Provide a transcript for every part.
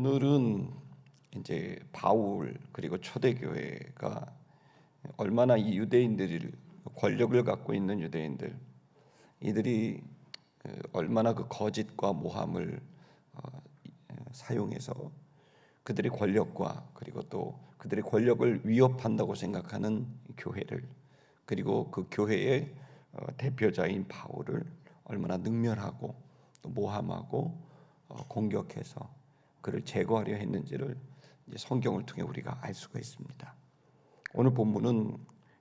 오늘은 이제 바울 그리고 초대교회가 얼마나 이 유대인들이 권력을 갖고 있는 유대인들 이들이 얼마나 그 거짓과 모함을 사용해서 그들의 권력과 그리고 또 그들의 권력을 위협한다고 생각하는 교회를 그리고 그 교회의 대표자인 바울을 얼마나 능멸하고 또 모함하고 공격해서 그를 제거하려 했는지를 이제 성경을 통해 우리가 알 수가 있습니다. 오늘 본문은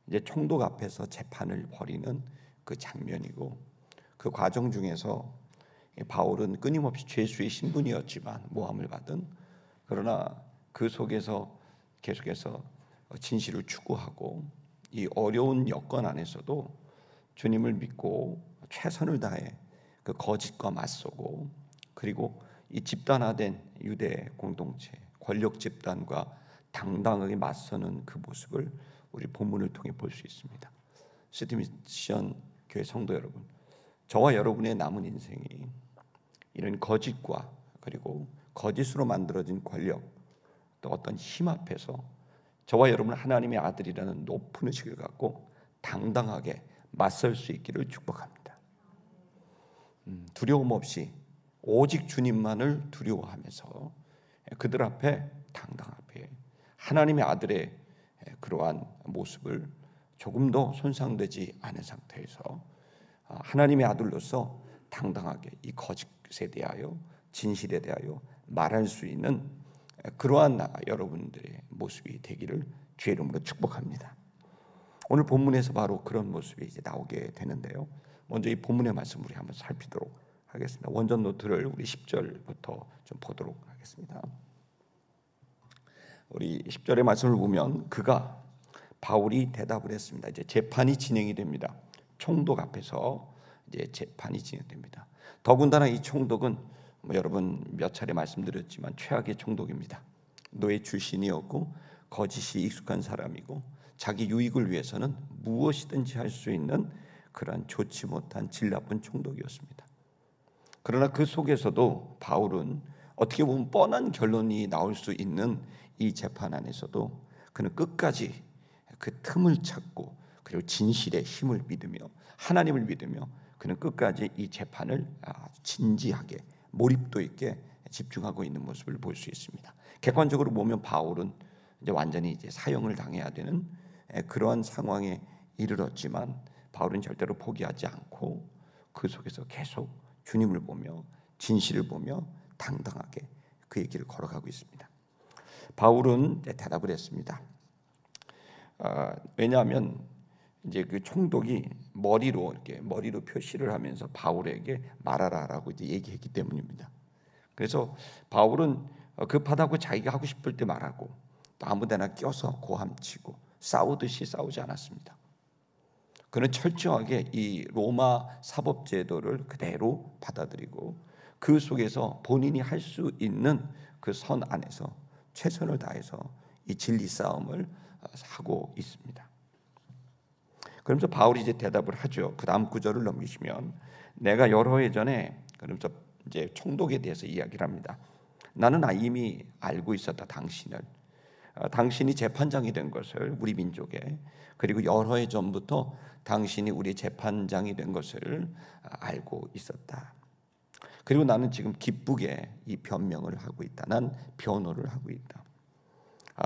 이제 총독 앞에서 재판을 벌이는 그 장면이고 그 과정 중에서 바울은 끊임없이 죄수의 신분이었지만 모함을 받은 그러나 그 속에서 계속해서 진실을 추구하고 이 어려운 여건 안에서도 주님을 믿고 최선을 다해 그 거짓과 맞서고 그리고 이 집단화된 유대 공동체 권력 집단과 당당하게 맞서는 그 모습을 우리 본문을 통해 볼 수 있습니다. 시드미션 교회 성도 여러분, 저와 여러분의 남은 인생이 이런 거짓과 그리고 거짓으로 만들어진 권력 또 어떤 힘 앞에서 저와 여러분 하나님의 아들이라는 높은 의식을 갖고 당당하게 맞설 수 있기를 축복합니다. 두려움 없이 오직 주님만을 두려워하면서 그들 앞에 당당하게 하나님의 아들의 그러한 모습을 조금도 손상되지 않은 상태에서 하나님의 아들로서 당당하게 이 거짓에 대하여 진실에 대하여 말할 수 있는 그러한 여러분들의 모습이 되기를 주의 이름으로 축복합니다. 오늘 본문에서 바로 그런 모습이 이제 나오게 되는데요. 먼저 이 본문의 말씀 우리 한번 살피도록 하겠습니다. 원전 노트를 우리 10절부터 좀 보도록 하겠습니다. 우리 10절의 말씀을 보면 바울이 대답을 했습니다. 이제 재판이 진행이 됩니다. 총독 앞에서 이제 재판이 진행됩니다. 더군다나 이 총독은 여러분 몇 차례 말씀드렸지만 최악의 총독입니다. 노예 출신이었고 거짓이 익숙한 사람이고 자기 유익을 위해서는 무엇이든지 할 수 있는 그러한 좋지 못한 질 나쁜 총독이었습니다. 그러나 그 속에서도 바울은 어떻게 보면 뻔한 결론이 나올 수 있는 이 재판 안에서도 그는 끝까지 그 틈을 찾고 그리고 진실의 힘을 믿으며 하나님을 믿으며 그는 끝까지 이 재판을 진지하게 몰입도 있게 집중하고 있는 모습을 볼 수 있습니다. 객관적으로 보면 바울은 이제 완전히 이제 사형을 당해야 되는 그러한 상황에 이르렀지만 바울은 절대로 포기하지 않고 그 속에서 계속 주님을 보며 진실을 보며 당당하게 그의 길을 걸어가고 있습니다. 바울은 대답을 했습니다. 왜냐하면 이제 그 총독이 머리로 표시를 하면서 바울에게 말하라라고 이제 얘기했기 때문입니다. 그래서 바울은 급하다고 자기가 하고 싶을 때 말하고 또 아무데나 껴서 고함치고 싸우듯이 싸우지 않았습니다. 그는 철저하게 이 로마 사법 제도를 그대로 받아들이고 그 속에서 본인이 할 수 있는 그 선 안에서 최선을 다해서 이 진리 싸움을 하고 있습니다. 그러면서 바울이 이제 대답을 하죠. 그 다음 구절을 넘기시면 내가 여러 해 전에 그러면서 이제 총독에 대해서 이야기를 합니다. 나는 이미 알고 있었다. 당신이 재판장이 된 것을 우리 민족에 그리고 여러 해 전부터 당신이 우리 재판장이 된 것을 알고 있었다. 그리고 나는 지금 기쁘게 이 변명을 하고 있다. 난 변호를 하고 있다.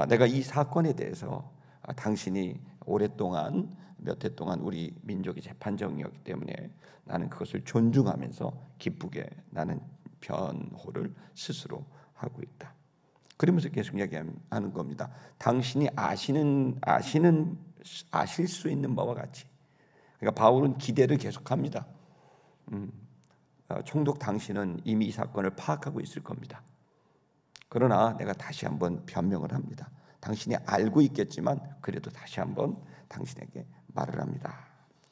내가 이 사건에 대해서 당신이 오랫동안 몇 해 동안 우리 민족의 재판장이었기 때문에 나는 그것을 존중하면서 기쁘게 나는 변호를 스스로 하고 있다. 그러면서 계속 이야기하는 겁니다. 당신이 아실 수 있는 바와 같이. 그러니까 바울은 기대를 계속합니다. 총독 당신은 이미 이 사건을 파악하고 있을 겁니다. 그러나 내가 다시 한번 변명을 합니다. 당신이 알고 있겠지만 그래도 다시 한번 당신에게 말을 합니다.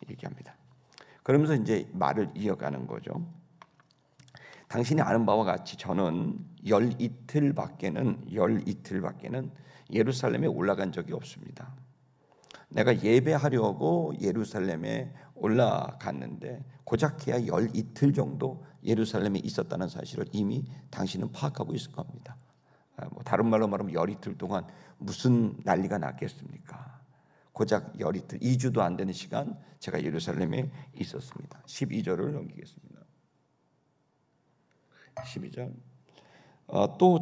얘기합니다. 그러면서 이제 말을 이어가는 거죠. 당신이 아는 바와 같이 저는 열 이틀밖에는 예루살렘에 올라간 적이 없습니다. 내가 예배하려고 예루살렘에 올라갔는데 고작해야 열 이틀 정도 예루살렘에 있었다는 사실을 이미 당신은 파악하고 있을 겁니다. 뭐 다른 말로 말하면 열이틀 동안 무슨 난리가 났겠습니까? 고작 열이틀 2주도 안 되는 시간 제가 예루살렘에 있었습니다. 12절을 넘기겠습니다. 12절. 또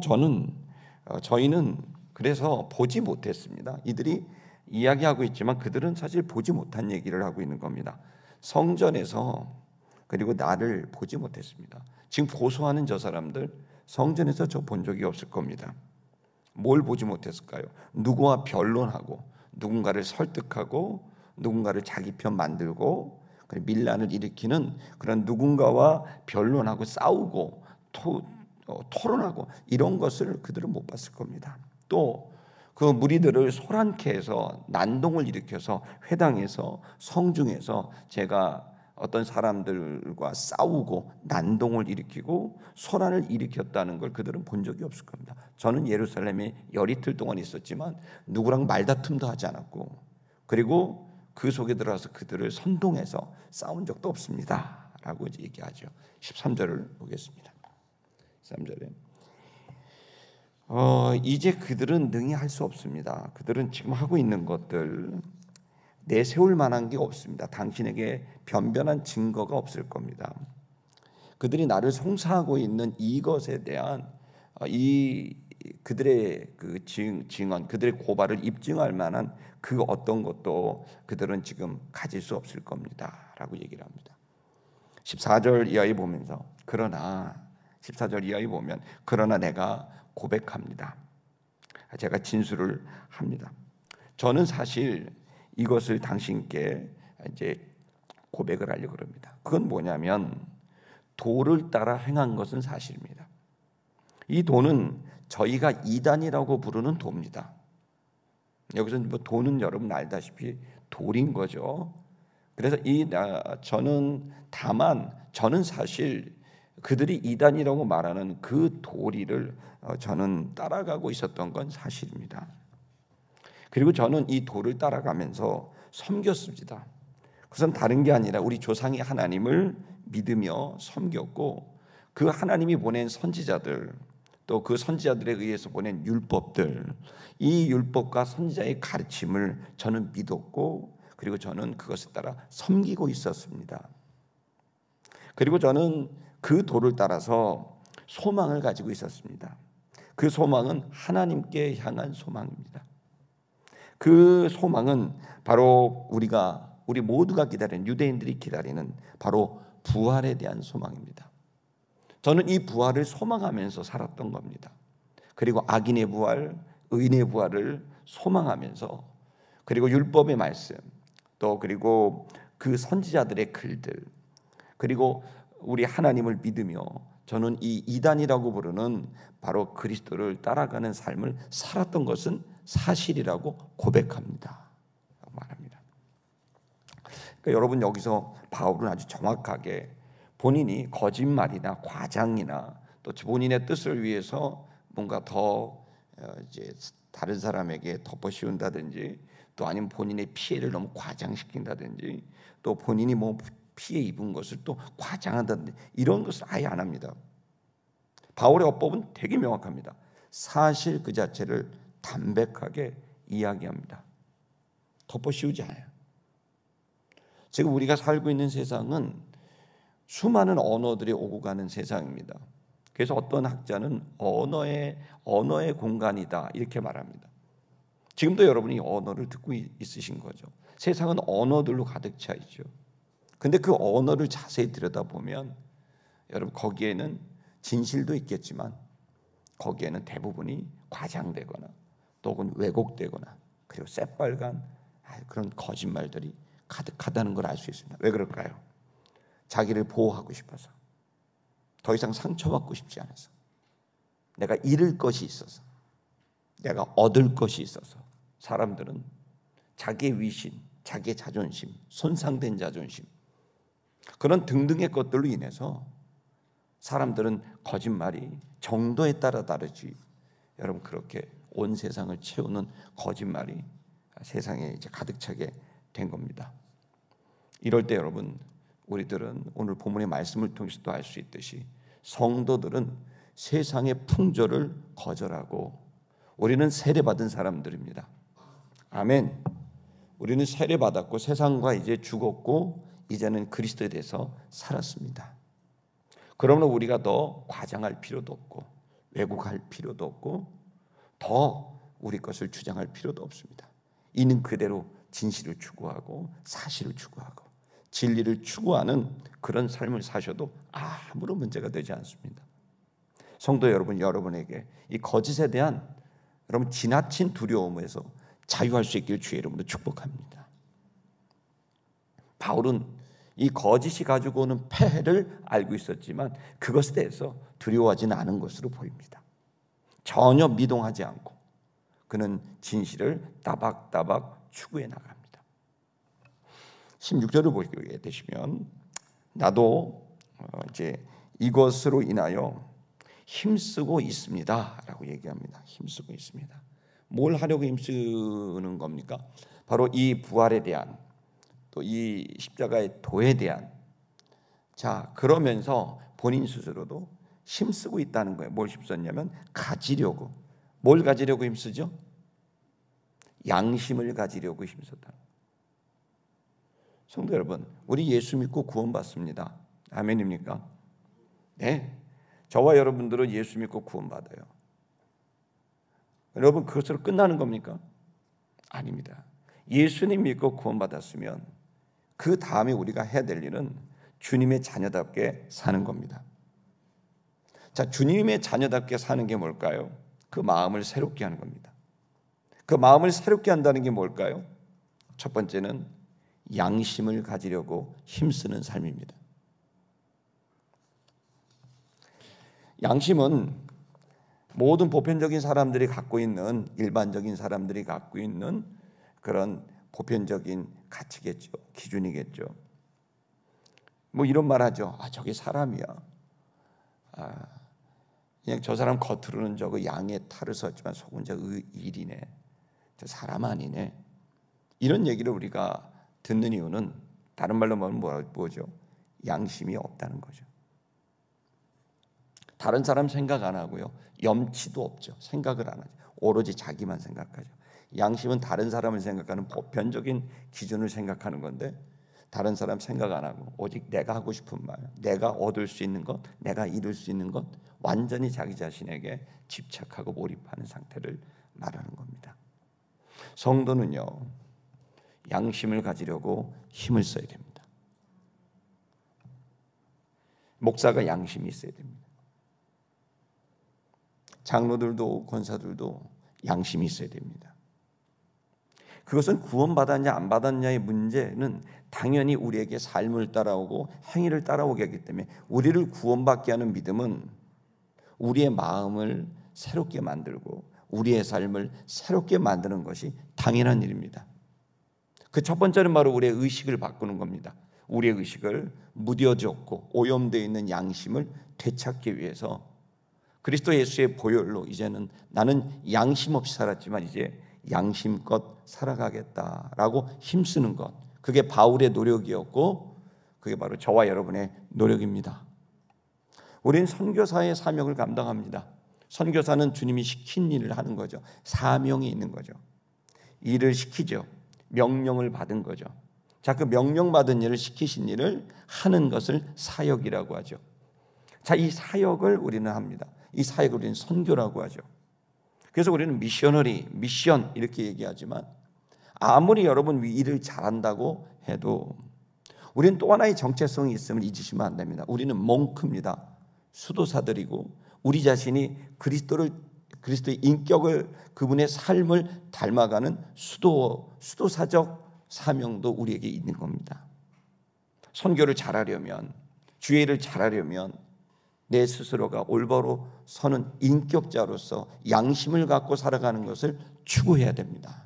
저희는 그래서 보지 못했습니다. 이들이 이야기하고 있지만 그들은 사실 보지 못한 얘기를 하고 있는 겁니다. 성전에서 그리고 나를 보지 못했습니다. 지금 고소하는 저 사람들 성전에서 저 본 적이 없을 겁니다. 뭘 보지 못했을까요? 누구와 변론하고 누군가를 설득하고 누군가를 자기 편 만들고 밀란을 일으키는 그런 누군가와 변론하고 싸우고 토론하고 이런 것을 그들은 못 봤을 겁니다. 또 그 무리들을 소란케 해서 난동을 일으켜서 회당에서 성중에서 제가 어떤 사람들과 싸우고 난동을 일으키고 소란을 일으켰다는 걸 그들은 본 적이 없을 겁니다. 저는 예루살렘에 열이틀 동안 있었지만 누구랑 말다툼도 하지 않았고 그리고 그 속에 들어가서 그들을 선동해서 싸운 적도 없습니다 라고 이제 얘기하죠. 13절을 보겠습니다. 13절에 이제 그들은 능히 할 수 없습니다. 그들은 지금 하고 있는 것들 내세울 만한 게 없습니다. 당신에게 변변한 증거가 없을 겁니다. 그들이 나를 송사하고 있는 이것에 대한 그들의 그 증언, 그들의 고발을 입증할 만한 그 어떤 것도 그들은 지금 가질 수 없을 겁니다라고 얘기를 합니다. 14절 이하에 보면서 그러나 14절 이하에 보면 그러나 내가 고백합니다. 제가 진술을 합니다. 저는 사실 이것을 당신께 이제 고백을 하려고 합니다. 그건 뭐냐면 도를 따라 행한 것은 사실입니다. 이 도는 저희가 이단이라고 부르는 도입니다. 여기서 뭐 도는 여러분 알다시피 돌인 거죠. 그래서 저는 사실 그들이 이단이라고 말하는 그 도리를 저는 따라가고 있었던 건 사실입니다. 그리고 저는 이 도를 따라가면서 섬겼습니다. 그것은 다른 게 아니라 우리 조상의 하나님을 믿으며 섬겼고 그 하나님이 보낸 선지자들 또 그 선지자들에 의해서 보낸 율법들 이 율법과 선지자의 가르침을 저는 믿었고 그리고 저는 그것에 따라 섬기고 있었습니다. 그리고 저는 그 도를 따라서 소망을 가지고 있었습니다. 그 소망은 하나님께 향한 소망입니다. 그 소망은 바로 우리 모두가 기다리는 유대인들이 기다리는 바로 부활에 대한 소망입니다. 저는 이 부활을 소망하면서 살았던 겁니다. 그리고 악인의 부활, 의인의 부활을 소망하면서 그리고 율법의 말씀 또 그리고 그 선지자들의 글들 그리고 우리 하나님을 믿으며 저는 이 이단이라고 부르는 바로 그리스도를 따라가는 삶을 살았던 것은 사실이라고 고백합니다. 말합니다. 그러니까 여러분 여기서 바울은 아주 정확하게 본인이 거짓말이나 과장이나 또 본인의 뜻을 위해서 뭔가 더 이제 다른 사람에게 덮어씌운다든지 또 아니면 본인의 피해를 너무 과장시킨다든지 또 본인이 뭐 피해 입은 것을 또 과장한다든지 이런 것을 아예 안 합니다. 바울의 어법은 되게 명확합니다. 사실 그 자체를 담백하게 이야기합니다. 덮어씌우지 않아요. 지금 우리가 살고 있는 세상은 수많은 언어들이 오고 가는 세상입니다. 그래서 어떤 학자는 언어의 공간이다 이렇게 말합니다. 지금도 여러분이 언어를 듣고 있으신 거죠. 세상은 언어들로 가득 차 있죠. 근데 그 언어를 자세히 들여다보면 여러분 거기에는 진실도 있겠지만 거기에는 대부분이 과장되거나 또 혹은 왜곡되거나 그리고 새빨간 그런 거짓말들이 가득하다는 걸 알 수 있습니다. 왜 그럴까요? 자기를 보호하고 싶어서 더 이상 상처받고 싶지 않아서 내가 잃을 것이 있어서 내가 얻을 것이 있어서 사람들은 자기의 위신, 자기의 자존심, 손상된 자존심 그런 등등의 것들로 인해서 사람들은 거짓말이 정도에 따라 다르지 여러분 그렇게 온 세상을 채우는 거짓말이 세상에 이제 가득 차게 된 겁니다. 이럴 때 여러분 우리들은 오늘 본문의 말씀을 통해서도 알 수 있듯이 성도들은 세상의 풍조를 거절하고 우리는 세례받은 사람들입니다. 아멘. 우리는 세례받았고 세상과 이제 죽었고 이제는 그리스도에 대해서 살았습니다. 그러므로 우리가 더 과장할 필요도 없고 왜곡할 필요도 없고 더 우리 것을 주장할 필요도 없습니다. 있는 그대로 진실을 추구하고 사실을 추구하고 진리를 추구하는 그런 삶을 사셔도 아무런 문제가 되지 않습니다. 성도 여러분, 여러분에게 이 거짓에 대한 여러분 지나친 두려움에서 자유할 수 있기를 주의 이름으로 축복합니다. 바울은 이 거짓이 가지고 오는 폐해를 알고 있었지만 그것에 대해서 두려워하지는 않은 것으로 보입니다. 전혀 미동하지 않고 그는 진실을 따박따박 추구해 나갑니다. 16절을 보게 되시면 나도 이제 이것으로 인하여 힘쓰고 있습니다라고 얘기합니다. 힘쓰고 있습니다. 뭘 하려고 힘쓰는 겁니까? 바로 이 부활에 대한 또 이 십자가의 도에 대한 그러면서 본인 스스로도 힘쓰고 있다는 거예요. 뭘 힘썼냐면 가지려고. 뭘 가지려고 힘쓰죠? 양심을 가지려고 힘썼다. 성도 여러분, 우리 예수 믿고 구원받습니다. 아멘입니까? 네. 저와 여러분들은 예수 믿고 구원받아요. 여러분 그것으로 끝나는 겁니까? 아닙니다. 예수님 믿고 구원받았으면 그 다음에 우리가 해야 될 일은 주님의 자녀답게 사는 겁니다. 주님의 자녀답게 사는 게 뭘까요? 그 마음을 새롭게 하는 겁니다. 그 마음을 새롭게 한다는 게 뭘까요? 첫 번째는 양심을 가지려고 힘쓰는 삶입니다. 양심은 모든 보편적인 사람들이 갖고 있는 일반적인 사람들이 갖고 있는 그런 보편적인 가치겠죠. 기준이겠죠. 뭐 이런 말 하죠. 저게 사람이야. 그냥 저 사람 겉으로는 저거 양의 탈을 썼지만 속은 저 일이네. 저 사람 아니네. 이런 얘기를 우리가 듣는 이유는 다른 말로 말하면 뭐죠? 양심이 없다는 거죠. 다른 사람 생각 안 하고요. 염치도 없죠. 생각을 안 하죠. 오로지 자기만 생각하죠. 양심은 다른 사람을 생각하는 보편적인 기준을 생각하는 건데 다른 사람 생각 안 하고 오직 내가 하고 싶은 말, 내가 얻을 수 있는 것, 내가 이룰 수 있는 것 완전히 자기 자신에게 집착하고 몰입하는 상태를 말하는 겁니다. 성도는요. 양심을 가지려고 힘을 써야 됩니다. 목사가 양심이 있어야 됩니다. 장로들도 권사들도 양심이 있어야 됩니다. 그것은 구원받았냐 안 받았냐의 문제는 당연히 우리에게 삶을 따라오고 행위를 따라오게 하기 때문에 우리를 구원받게 하는 믿음은 우리의 마음을 새롭게 만들고 우리의 삶을 새롭게 만드는 것이 당연한 일입니다. 그 첫 번째는 바로 우리의 의식을 바꾸는 겁니다. 우리의 의식을 무뎌졌고 오염되어 있는 양심을 되찾기 위해서 그리스도 예수의 보혈로 이제는 나는 양심 없이 살았지만 이제 양심껏 살아가겠다라고 힘쓰는 것. 그게 바울의 노력이었고 그게 바로 저와 여러분의 노력입니다. 우리는 선교사의 사명을 감당합니다. 선교사는 주님이 시킨 일을 하는 거죠. 사명이 있는 거죠. 일을 시키죠. 명령을 받은 거죠. 그 명령받은 일을 시키신 일을 하는 것을 사역이라고 하죠. 이 사역을 우리는 합니다. 이 사역을 우리는 선교라고 하죠. 그래서 우리는 미셔너리, 미션 이렇게 얘기하지만 아무리 여러분 일을 잘한다고 해도 우리는 또 하나의 정체성이 있음을 잊으시면 안 됩니다. 우리는 몽크입니다. 수도사들이고 우리 자신이 그리스도의 인격을 그분의 삶을 닮아가는 수도사적 사명도 우리에게 있는 겁니다. 선교를 잘하려면 주의 일을 잘하려면 내 스스로가 올바로 서는 인격자로서 양심을 갖고 살아가는 것을 추구해야 됩니다.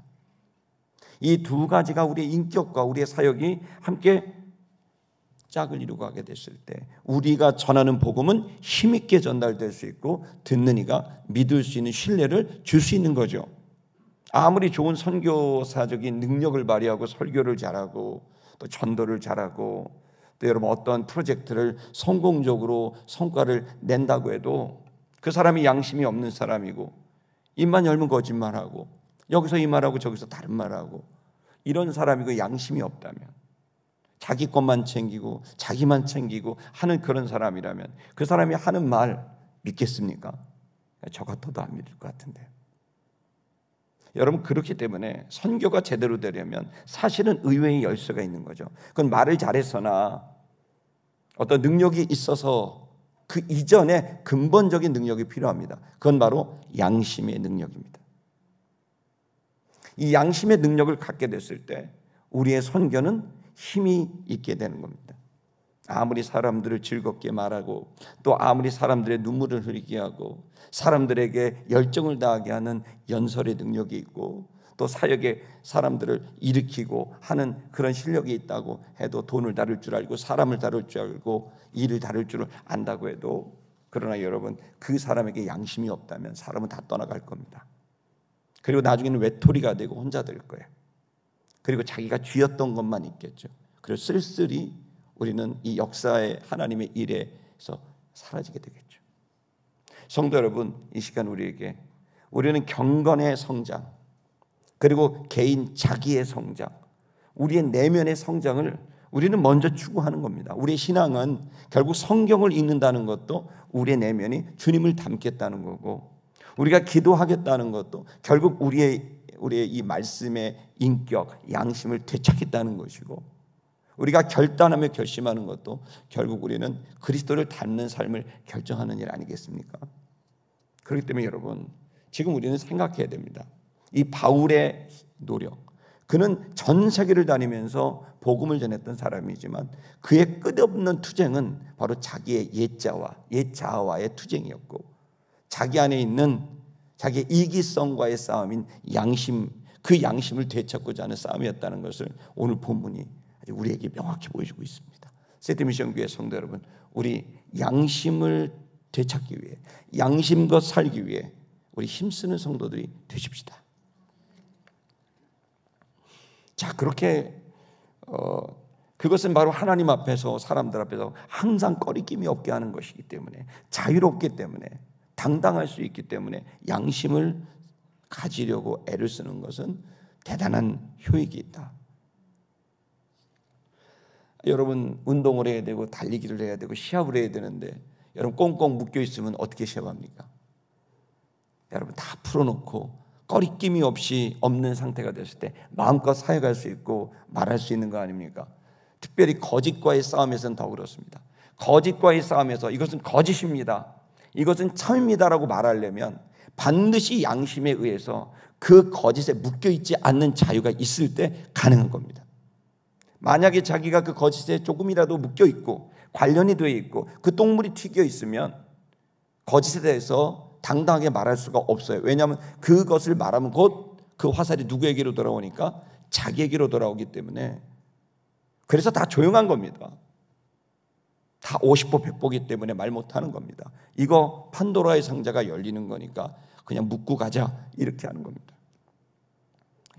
이 두 가지가 우리의 인격과 우리의 사역이 함께 짝을 이루고 가게 됐을 때 우리가 전하는 복음은 힘있게 전달될 수 있고 듣는 이가 믿을 수 있는 신뢰를 줄 수 있는 거죠. 아무리 좋은 선교사적인 능력을 발휘하고 설교를 잘하고 또 전도를 잘하고 또 여러분 어떠한 프로젝트를 성공적으로 성과를 낸다고 해도 그 사람이 양심이 없는 사람이고 입만 열면 거짓말하고 여기서 이 말하고 저기서 다른 말하고 이런 사람이고 양심이 없다면, 자기 것만 챙기고 자기만 챙기고 하는 그런 사람이라면 그 사람이 하는 말 믿겠습니까? 저 같아도 안 믿을 것 같은데. 여러분, 그렇기 때문에 선교가 제대로 되려면 사실은 의외의 열쇠가 있는 거죠. 그건 말을 잘해서나 어떤 능력이 있어서 그 이전에 근본적인 능력이 필요합니다. 그건 바로 양심의 능력입니다. 이 양심의 능력을 갖게 됐을 때 우리의 선교는 힘이 있게 되는 겁니다. 아무리 사람들을 즐겁게 말하고 또 아무리 사람들의 눈물을 흘리게 하고 사람들에게 열정을 다하게 하는 연설의 능력이 있고 또 사역에 사람들을 일으키고 하는 그런 실력이 있다고 해도 돈을 다룰 줄 알고 사람을 다룰 줄 알고 일을 다룰 줄 안다고 해도, 그러나 여러분, 그 사람에게 양심이 없다면 사람은 다 떠나갈 겁니다. 그리고 나중에는 외톨이가 되고 혼자 될 거예요. 그리고 자기가 쥐었던 것만 있겠죠. 그리고 쓸쓸히 우리는 이 역사의 하나님의 일에서 사라지게 되겠죠. 성도 여러분, 이 시간 우리는 경건의 성장, 그리고 개인 자기의 성장, 우리의 내면의 성장을 우리는 먼저 추구하는 겁니다. 우리의 신앙은 결국 성경을 읽는다는 것도 우리의 내면이 주님을 닮겠다는 거고, 우리가 기도하겠다는 것도 결국 우리의 이 말씀의 인격, 양심을 되찾겠다는 것이고, 우리가 결단하며 결심하는 것도 결국 우리는 그리스도를 닮는 삶을 결정하는 일 아니겠습니까? 그렇기 때문에 여러분, 지금 우리는 생각해야 됩니다. 이 바울의 노력, 그는 전 세계를 다니면서 복음을 전했던 사람이지만 그의 끝없는 투쟁은 바로 자기의 옛자아와의 투쟁이었고, 자기 안에 있는 자기의 이기성과의 싸움인 양심, 그 양심을 되찾고자 하는 싸움이었다는 것을 오늘 본문이 우리에게 명확히 보여주고 있습니다. 세트미션교회 성도 여러분, 우리 양심을 되찾기 위해, 양심껏 살기 위해 우리 힘쓰는 성도들이 되십시다. 자, 그렇게 그것은 바로 하나님 앞에서, 사람들 앞에서 항상 꺼리낌이 없게 하는 것이기 때문에, 자유롭기 때문에, 당당할 수 있기 때문에 양심을 가지려고 애를 쓰는 것은 대단한 효익이 있다. 여러분, 운동을 해야 되고 달리기를 해야 되고 시합을 해야 되는데 여러분 꽁꽁 묶여 있으면 어떻게 시합합니까? 여러분, 다 풀어놓고 꺼리낌이 없이 없는 상태가 됐을 때 마음껏 사역할 수 있고 말할 수 있는 거 아닙니까? 특별히 거짓과의 싸움에서는 더 그렇습니다. 거짓과의 싸움에서 이것은 거짓입니다, 이것은 참입니다라고 말하려면 반드시 양심에 의해서 그 거짓에 묶여있지 않는 자유가 있을 때 가능한 겁니다. 만약에 자기가 그 거짓에 조금이라도 묶여있고 관련이 되어 있고 그 똥물이 튀겨 있으면 거짓에 대해서 당당하게 말할 수가 없어요. 왜냐하면 그것을 말하면 곧 그 화살이 누구에게로 돌아오니까 자기에게로 돌아오기 때문에. 그래서 다 조용한 겁니다. 다 50보 100보기 때문에 말 못하는 겁니다. 이거 판도라의 상자가 열리는 거니까 그냥 묻고 가자, 이렇게 하는 겁니다.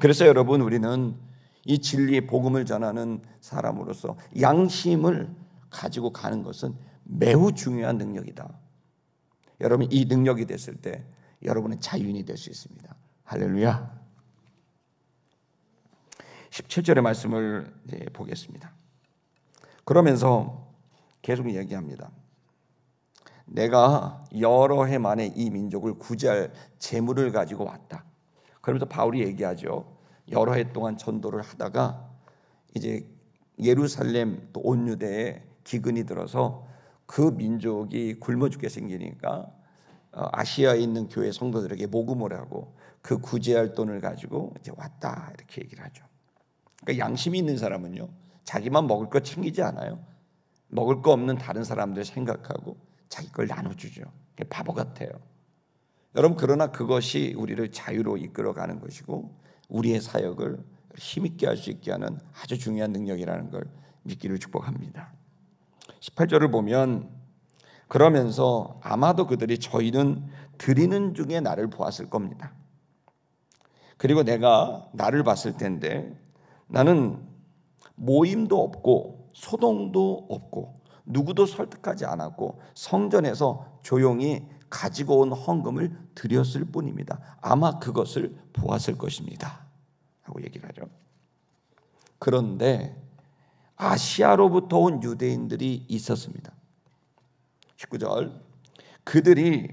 그래서 여러분, 우리는 이 진리의 복음을 전하는 사람으로서 양심을 가지고 가는 것은 매우 중요한 능력이다. 여러분, 이 능력이 됐을 때 여러분은 자유인이 될 수 있습니다. 할렐루야. 17절의 말씀을 보겠습니다. 그러면서 계속 얘기합니다. 내가 여러 해 만에 이 민족을 구제할 재물을 가지고 왔다. 그러면서 바울이 얘기하죠. 여러 해 동안 전도를 하다가 이제 예루살렘 또 온 유대에 기근이 들어서 그 민족이 굶어 죽게 생기니까 아시아에 있는 교회 성도들에게 모금을 하고 그 구제할 돈을 가지고 이제 왔다, 이렇게 얘기를 하죠. 그러니까 양심이 있는 사람은요, 자기만 먹을 거 챙기지 않아요. 먹을 거 없는 다른 사람들 생각하고 자기 걸 나눠주죠. 바보 같아요. 여러분, 그러나 그것이 우리를 자유로 이끌어가는 것이고 우리의 사역을 힘있게 할 수 있게 하는 아주 중요한 능력이라는 걸 믿기를 축복합니다. 18절을 보면, 그러면서 아마도 그들이 저희는 드리는 중에 나를 보았을 겁니다. 그리고 내가 나를 봤을 텐데 나는 모임도 없고 소동도 없고 누구도 설득하지 않았고 성전에서 조용히 가지고 온 헌금을 드렸을 뿐입니다. 아마 그것을 보았을 것입니다. 하고 얘기를 하죠. 그런데 아시아로부터 온 유대인들이 있었습니다. 19절, 그들이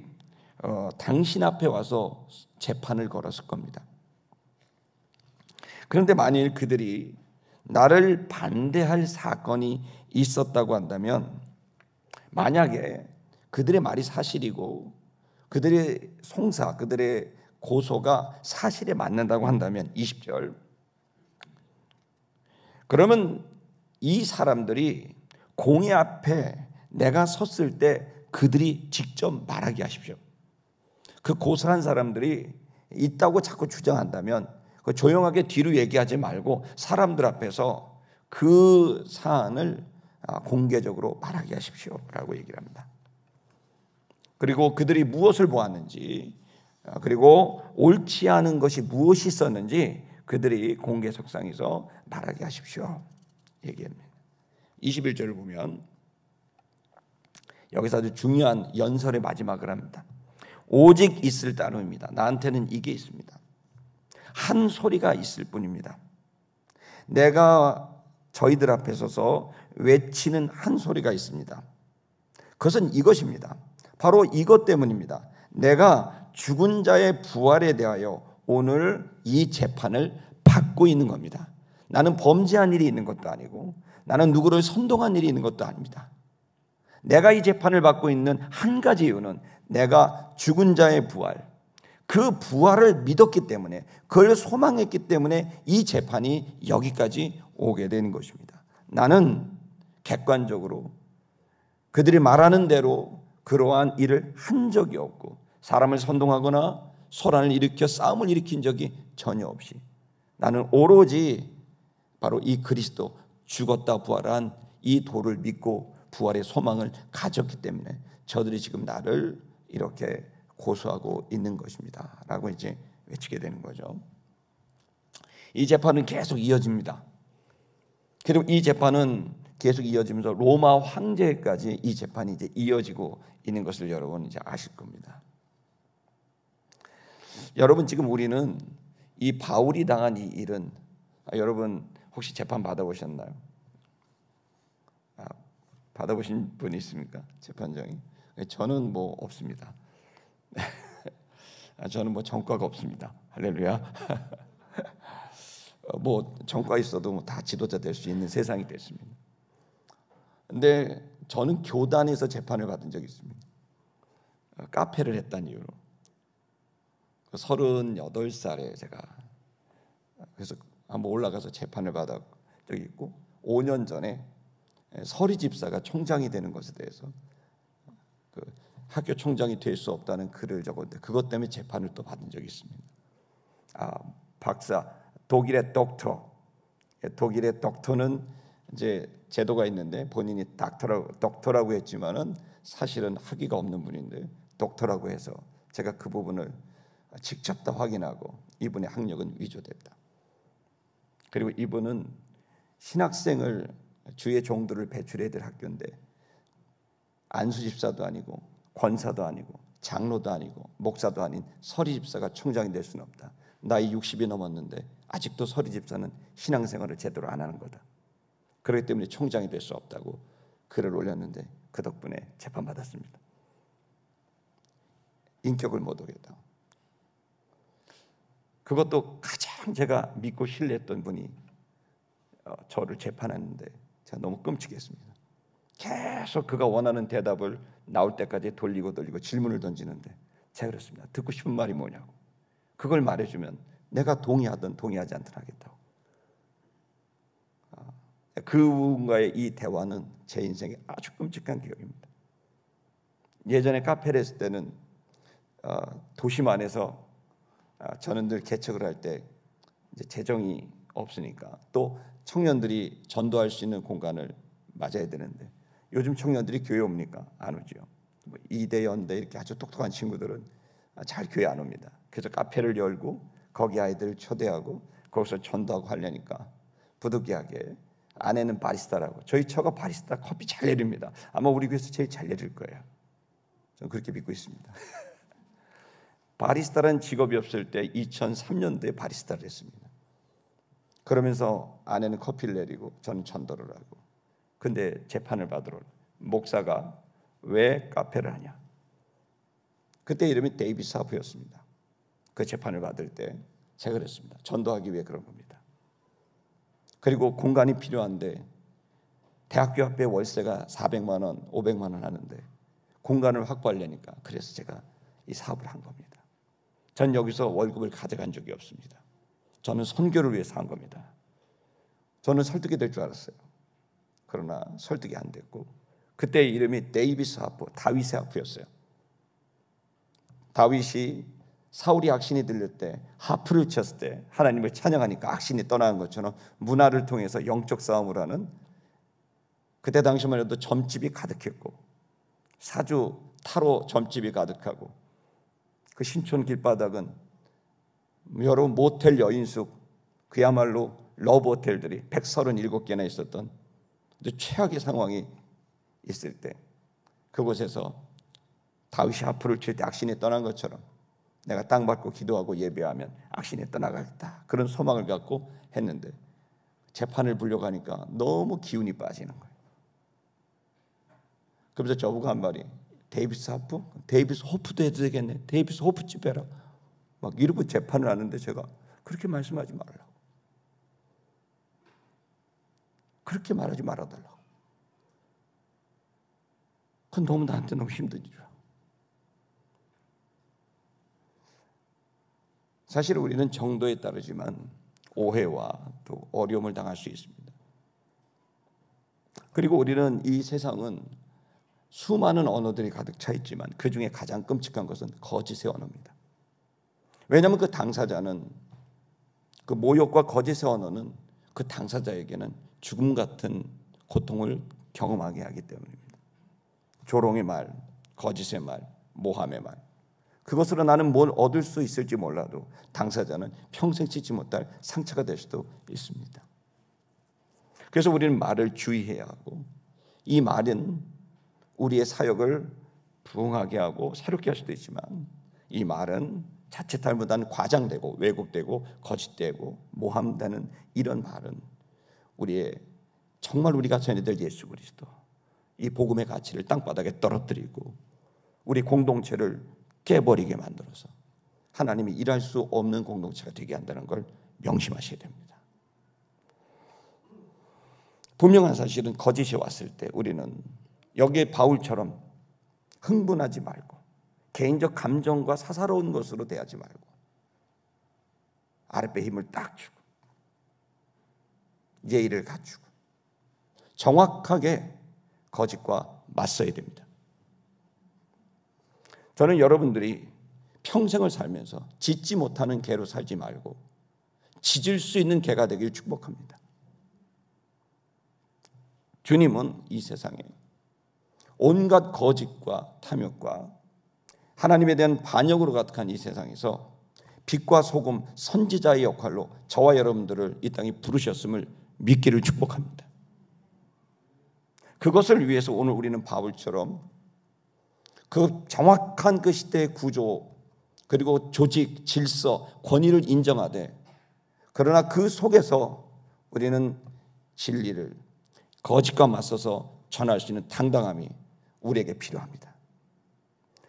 당신 앞에 와서 재판을 걸었을 겁니다. 그런데 만일 그들이 나를 반대할 사건이 있었다고 한다면, 만약에 그들의 말이 사실이고 그들의 송사, 그들의 고소가 사실에 맞는다고 한다면 20절, 그러면 이 사람들이 공의 앞에 내가 섰을 때 그들이 직접 말하게 하십시오. 그 고소한 사람들이 있다고 자꾸 주장한다면 조용하게 뒤로 얘기하지 말고 사람들 앞에서 그 사안을 공개적으로 말하게 하십시오 라고 얘기를 합니다. 그리고 그들이 무엇을 보았는지, 그리고 옳지 않은 것이 무엇이 있었는지 그들이 공개석상에서 말하게 하십시오 얘기합니다. 21절을 보면 여기서 아주 중요한 연설의 마지막을 합니다. 오직 있을 따름입니다. 나한테는 이게 있습니다. 한 소리가 있을 뿐입니다. 내가 저희들 앞에 서서 외치는 한 소리가 있습니다. 그것은 이것입니다. 바로 이것 때문입니다. 내가 죽은 자의 부활에 대하여 오늘 이 재판을 받고 있는 겁니다. 나는 범죄한 일이 있는 것도 아니고 나는 누구를 선동한 일이 있는 것도 아닙니다. 내가 이 재판을 받고 있는 한 가지 이유는 내가 죽은 자의 부활, 그 부활을 믿었기 때문에, 그걸 소망했기 때문에 이 재판이 여기까지 오게 되는 것입니다. 나는 객관적으로 그들이 말하는 대로 그러한 일을 한 적이 없고 사람을 선동하거나 소란을 일으켜 싸움을 일으킨 적이 전혀 없이 나는 오로지 바로 이 그리스도, 죽었다 부활한 이 도를 믿고 부활의 소망을 가졌기 때문에 저들이 지금 나를 이렇게 고소하고 있는 것입니다 라고 이제 외치게 되는 거죠. 이 재판은 계속 이어집니다. 그리고 이 재판은 계속 이어지면서 로마 황제까지 이 재판이 이제 이어지고 있는 것을 여러분 이제 아실 겁니다. 여러분, 지금 우리는 이 바울이 당한 이 일은, 여러분 혹시 재판 받아보셨나요? 받아보신 분이 있습니까? 재판장이? 저는 뭐 없습니다. 저는 뭐 전과가 없습니다. 할렐루야. 뭐 전과 있어도 뭐 다 지도자 될 수 있는 세상이 됐습니다. 근데 저는 교단에서 재판을 받은 적이 있습니다. 카페를 했다는 이유로. 38살에 제가 그래서 한번 올라가서 재판을 받은 적이 있고, 5년 전에 서리 집사가 총장이 되는 것에 대해서 그 학교 총장이 될 수 없다는 글을 적었는데 그것 때문에 재판을 또 받은 적이 있습니다. 박사, 독일의 덕터는 이제 제도가 있는데 본인이 덕터라고 했지만은 사실은 학위가 없는 분인데 덕터라고 해서 제가 그 부분을 직접 다 확인하고 이분의 학력은 위조됐다. 그리고 이분은 신학생을, 주의 종들을 배출해야 될 학교인데 안수집사도 아니고 권사도 아니고 장로도 아니고 목사도 아닌 서리집사가 총장이 될 수는 없다. 나이 60이 넘었는데 아직도 서리집사는 신앙생활을 제대로 안 하는 거다. 그렇기 때문에 총장이 될 수 없다고 글을 올렸는데 그 덕분에 재판받았습니다. 인격을 못 오겠다. 그것도 가장 제가 믿고 신뢰했던 분이 저를 재판하는데 제가 너무 끔찍했습니다. 계속 그가 원하는 대답을 나올 때까지 돌리고 질문을 던지는데 제가 그랬습니다. 듣고 싶은 말이 뭐냐고. 그걸 말해주면 내가 동의하든 동의하지 않든 하겠다고. 그분과의 이 대화는 제 인생에 아주 끔찍한 기억입니다. 예전에 카페를 했을 때는 도심 안에서 저는 늘 개척을 할 때 이제 재정이 없으니까 또 청년들이 전도할 수 있는 공간을 맞아야 되는데 요즘 청년들이 교회 옵니까? 안 오죠. 뭐 이대 연대 이렇게 아주 똑똑한 친구들은 잘 교회 안 옵니다. 그래서 카페를 열고 거기 아이들을 초대하고 거기서 전도하고 하려니까 부득이하게 아내는 바리스타라고, 저희 처가 바리스타 커피 잘 내립니다. 아마 우리 교회에서 제일 잘 내릴 거예요. 저는 그렇게 믿고 있습니다. 바리스타라는 직업이 없을 때 2003년도에 바리스타를 했습니다. 그러면서 아내는 커피를 내리고 저는 전도를 하고. 근데 재판을 받으러 목사가 왜 카페를 하냐. 그때 이름이 데이비스 하프였습니다. 그 재판을 받을 때 제가 그랬습니다. 전도하기 위해 그런 겁니다. 그리고 공간이 필요한데 대학교 앞에 월세가 400만 원, 500만 원 하는데 공간을 확보하려니까 그래서 제가 이 사업을 한 겁니다. 전 여기서 월급을 가져간 적이 없습니다. 저는 선교를 위해서 한 겁니다. 저는 설득이 될 줄 알았어요. 그러나 설득이 안 됐고 그때 이름이 데이비스 하프, 다윗의 하프였어요. 다윗이 사울이 악신이 들릴 때 하프를 쳤을 때 하나님을 찬양하니까 악신이 떠나는 것처럼 문화를 통해서 영적 싸움을 하는, 그때 당시만 해도 점집이 가득했고 사주 타로 점집이 가득하고 그 신촌 길바닥은 여러 모텔 여인숙, 그야말로 러브 호텔들이 137개나 있었던 최악의 상황이 있을 때 그곳에서 다윗이 하프를 칠 때 악신이 떠난 것처럼 내가 땅 밟고 기도하고 예배하면 악신이 떠나가겠다, 그런 소망을 갖고 했는데 재판을 불려고 하니까 너무 기운이 빠지는 거예요. 그래서 저보고 한 말이, 데이비스 하프? 데이비스 호프도 해도 되겠네. 데이비스 호프집 해라. 막 이러고 재판을 하는데 제가 그렇게 말씀하지 말라고, 그렇게 말하지 말아달라고. 그건 너무 나한테 너무 힘든 일이야. 사실 우리는 정도에 따르지만 오해와 또 어려움을 당할 수 있습니다. 그리고 우리는 이 세상은 수많은 언어들이 가득 차 있지만 그 중에 가장 끔찍한 것은 거짓의 언어입니다. 왜냐하면 그 당사자는, 그 모욕과 거짓의 언어는 그 당사자에게는 죽음 같은 고통을 경험하게 하기 때문입니다. 조롱의 말, 거짓의 말, 모함의 말, 그것으로 나는 뭘 얻을 수 있을지 몰라도 당사자는 평생 씻지 못할 상처가 될 수도 있습니다. 그래서 우리는 말을 주의해야 하고, 이 말은 우리의 사역을 부흥하게 하고 새롭게 할 수도 있지만 이 말은 자칫 잘못하면 과장되고 왜곡되고 거짓되고 모함되는 이런 말은 우리의, 정말 우리가 전해질 예수 그리스도, 이 복음의 가치를 땅바닥에 떨어뜨리고 우리 공동체를 깨버리게 만들어서 하나님이 일할 수 없는 공동체가 되게 한다는 걸 명심하셔야 됩니다. 분명한 사실은 거짓이 왔을 때 우리는 여기에 바울처럼 흥분하지 말고 개인적 감정과 사사로운 것으로 대하지 말고 아랫배 힘을 딱 주고 예의를 갖추고 정확하게 거짓과 맞서야 됩니다. 저는 여러분들이 평생을 살면서 짖지 못하는 개로 살지 말고 짖을 수 있는 개가 되길 축복합니다. 주님은 이 세상에 온갖 거짓과 탐욕과 하나님에 대한 반역으로 가득한 이 세상에서 빛과 소금, 선지자의 역할로 저와 여러분들을 이 땅에 부르셨음을 믿기를 축복합니다. 그것을 위해서 오늘 우리는 바울처럼 그 정확한 그 시대의 구조, 그리고 조직, 질서, 권위를 인정하되, 그러나 그 속에서 우리는 진리를 거짓과 맞서서 전할 수 있는 당당함이 우리에게 필요합니다.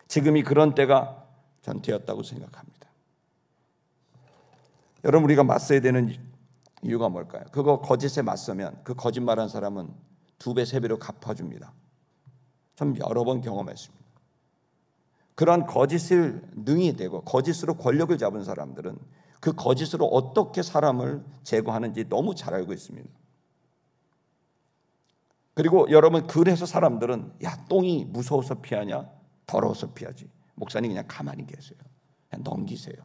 지금이 그런 때가 전 되었다고 생각합니다. 여러분, 우리가 맞서야 되는 이유가 뭘까요? 그거 거짓에 맞서면 그 거짓말한 사람은 2배, 3배로 갚아줍니다. 전 여러 번 경험했습니다. 그러한 거짓을 능히 되고 거짓으로 권력을 잡은 사람들은 그 거짓으로 어떻게 사람을 제거하는지 너무 잘 알고 있습니다. 그리고 여러분, 그래서 사람들은 야, 똥이 무서워서 피하냐? 더러워서 피하지. 목사님 그냥 가만히 계세요. 그냥 넘기세요.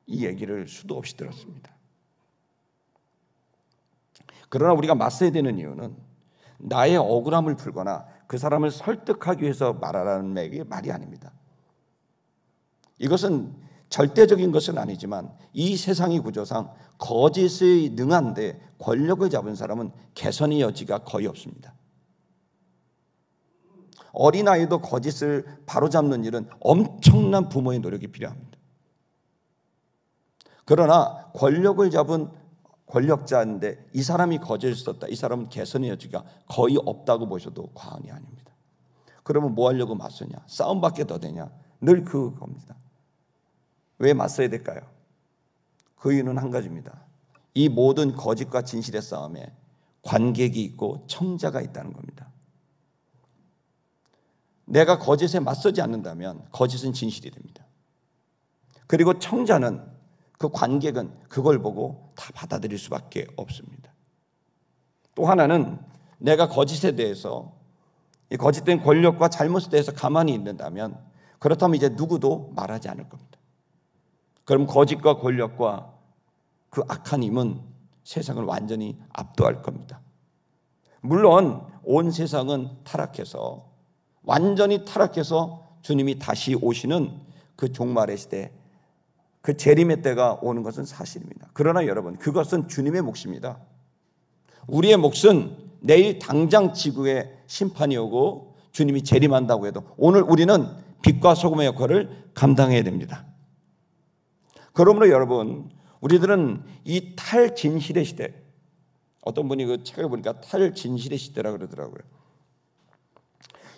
이 얘기를 수도 없이 들었습니다. 그러나 우리가 맞서야 되는 이유는 나의 억울함을 풀거나 그 사람을 설득하기 위해서 말하라는 말이 아닙니다. 이것은 절대적인 것은 아니지만 이 세상의 구조상 거짓에 능한데 권력을 잡은 사람은 개선의 여지가 거의 없습니다. 어린아이도 거짓을 바로잡는 일은 엄청난 부모의 노력이 필요합니다. 그러나 권력을 잡은 권력자인데 이 사람이 거짓을 썼다, 이 사람은 개선의 여지가 거의 없다고 보셔도 과언이 아닙니다. 그러면 뭐 하려고 맞서냐? 싸움밖에 더 되냐? 늘 그겁니다. 왜 맞서야 될까요? 그 이유는 한 가지입니다. 이 모든 거짓과 진실의 싸움에 관객이 있고 청자가 있다는 겁니다. 내가 거짓에 맞서지 않는다면 거짓은 진실이 됩니다. 그리고 청자는, 그 관객은 그걸 보고 다 받아들일 수밖에 없습니다. 또 하나는 내가 거짓에 대해서, 이 거짓된 권력과 잘못에 대해서 가만히 있는다면, 그렇다면 이제 누구도 말하지 않을 겁니다. 그럼 거짓과 권력과 그 악한 힘은 세상을 완전히 압도할 겁니다. 물론 온 세상은 타락해서, 완전히 타락해서 주님이 다시 오시는 그 종말의 시대, 그 재림의 때가 오는 것은 사실입니다. 그러나 여러분, 그것은 주님의 몫입니다. 우리의 몫은 내일 당장 지구의 심판이 오고 주님이 재림한다고 해도 오늘 우리는 빛과 소금의 역할을 감당해야 됩니다. 그러므로 여러분, 우리들은 이 탈진실의 시대, 어떤 분이 그 책을 보니까 탈진실의 시대라고 그러더라고요.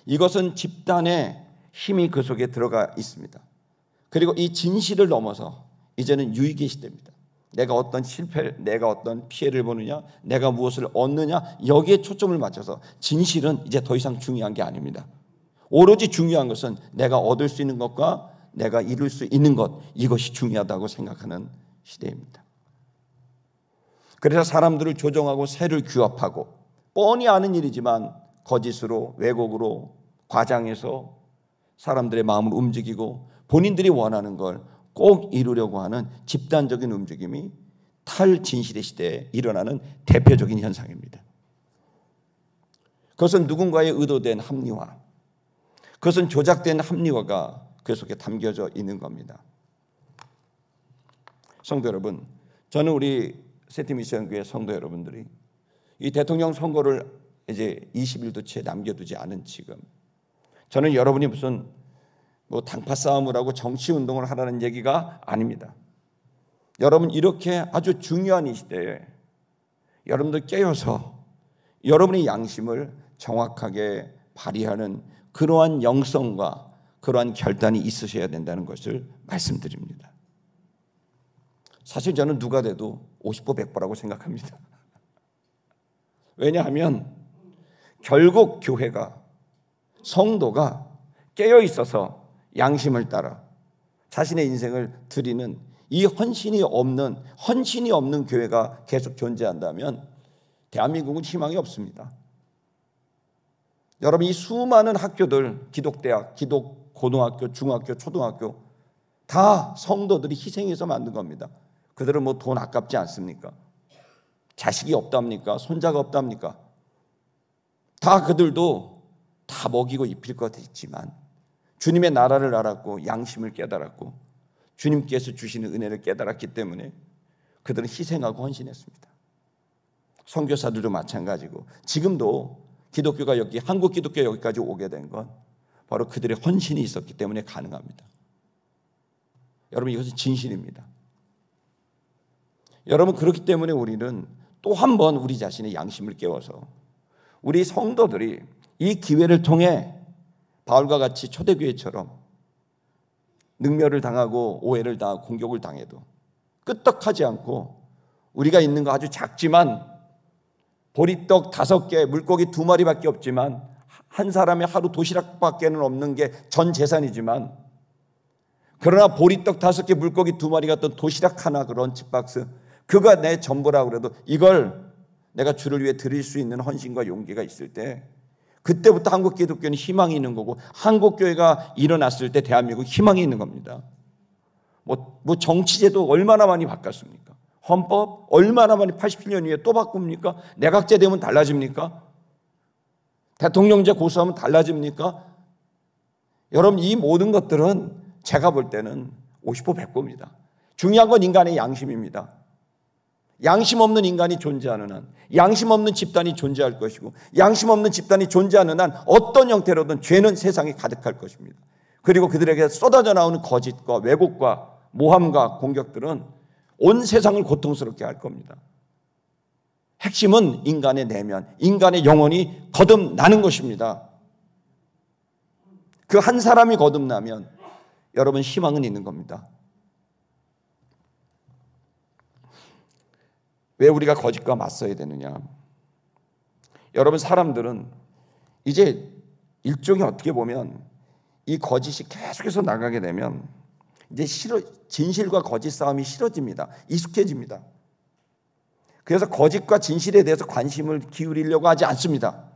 이것은 집단의 힘이 그 속에 들어가 있습니다. 그리고 이 진실을 넘어서 이제는 유익의 시대입니다. 내가 어떤 내가 어떤 피해를 보느냐, 내가 무엇을 얻느냐, 여기에 초점을 맞춰서 진실은 이제 더 이상 중요한 게 아닙니다. 오로지 중요한 것은 내가 얻을 수 있는 것과 내가 이룰 수 있는 것, 이것이 중요하다고 생각하는 시대입니다. 그래서 사람들을 조종하고 세를 규합하고, 뻔히 아는 일이지만 거짓으로, 왜곡으로, 과장해서 사람들의 마음을 움직이고 본인들이 원하는 걸 꼭 이루려고 하는 집단적인 움직임이 탈진실의 시대에 일어나는 대표적인 현상입니다. 그것은 누군가의 의도된 합리화, 그것은 조작된 합리화가 그 속에 담겨져 있는 겁니다. 성도 여러분, 저는 우리 세티미션교회 성도 여러분들이 이 대통령 선거를 이제 20일도 채 남겨두지 않은 지금, 저는 여러분이 무슨 당파 싸움을 하고 정치 운동을 하라는 얘기가 아닙니다. 여러분, 이렇게 아주 중요한 이 시대에 여러분들 깨어서 여러분의 양심을 정확하게 발휘하는 그러한 영성과 그러한 결단이 있으셔야 된다는 것을 말씀드립니다. 사실 저는 누가 돼도 50보 100보라고 생각합니다. 왜냐하면 결국 교회가, 성도가 깨어 있어서 양심을 따라 자신의 인생을 드리는 이 헌신이 없는 교회가 계속 존재한다면 대한민국은 희망이 없습니다. 여러분, 이 수많은 학교들, 기독대학, 기독고등학교, 중학교, 초등학교 다 성도들이 희생해서 만든 겁니다. 그들은 뭐 돈 아깝지 않습니까? 자식이 없답니까? 손자가 없답니까? 다 그들도 다 먹이고 입힐 것 있지만 주님의 나라를 알았고 양심을 깨달았고 주님께서 주시는 은혜를 깨달았기 때문에 그들은 희생하고 헌신했습니다. 선교사들도 마찬가지고, 지금도 기독교가 여기, 한국 기독교가 여기까지 오게 된 건 바로 그들의 헌신이 있었기 때문에 가능합니다. 여러분, 이것은 진실입니다. 여러분, 그렇기 때문에 우리는 또 한 번 우리 자신의 양심을 깨워서 우리 성도들이 이 기회를 통해 바울과 같이 초대교회처럼 능멸을 당하고 오해를 당하고 공격을 당해도 끄떡하지 않고, 우리가 있는 거 아주 작지만 보리떡 5개, 물고기 2마리밖에 없지만 한 사람의 하루 도시락밖에는 없는 게 전 재산이지만, 그러나 보리떡 5개, 물고기 2마리 같은 도시락 하나, 그 런치박스, 그가 내 전부라고 그래도 이걸 내가 주를 위해 드릴 수 있는 헌신과 용기가 있을 때, 그때부터 한국 기독교는 희망이 있는 거고, 한국 교회가 일어났을 때 대한민국 희망이 있는 겁니다. 뭐 정치제도 얼마나 많이 바꿨습니까? 헌법 얼마나 많이 87년 이후에 또 바꿉니까? 내각제 되면 달라집니까? 대통령제 고수하면 달라집니까? 여러분, 이 모든 것들은 제가 볼 때는 50보 100보입니다. 중요한 건 인간의 양심입니다. 양심 없는 인간이 존재하는 한, 양심 없는 집단이 존재할 것이고, 양심 없는 집단이 존재하는 한 어떤 형태로든 죄는 세상에 가득할 것입니다. 그리고 그들에게 쏟아져 나오는 거짓과 왜곡과 모함과 공격들은 온 세상을 고통스럽게 할 겁니다. 핵심은 인간의 내면, 인간의 영혼이 거듭나는 것입니다. 그 한 사람이 거듭나면 여러분 희망은 있는 겁니다. 왜 우리가 거짓과 맞서야 되느냐? 여러분, 사람들은 이제 일종의 어떻게 보면 이 거짓이 계속해서 나가게 되면 이제 진실과 거짓 싸움이 싫어집니다. 익숙해집니다. 그래서 거짓과 진실에 대해서 관심을 기울이려고 하지 않습니다.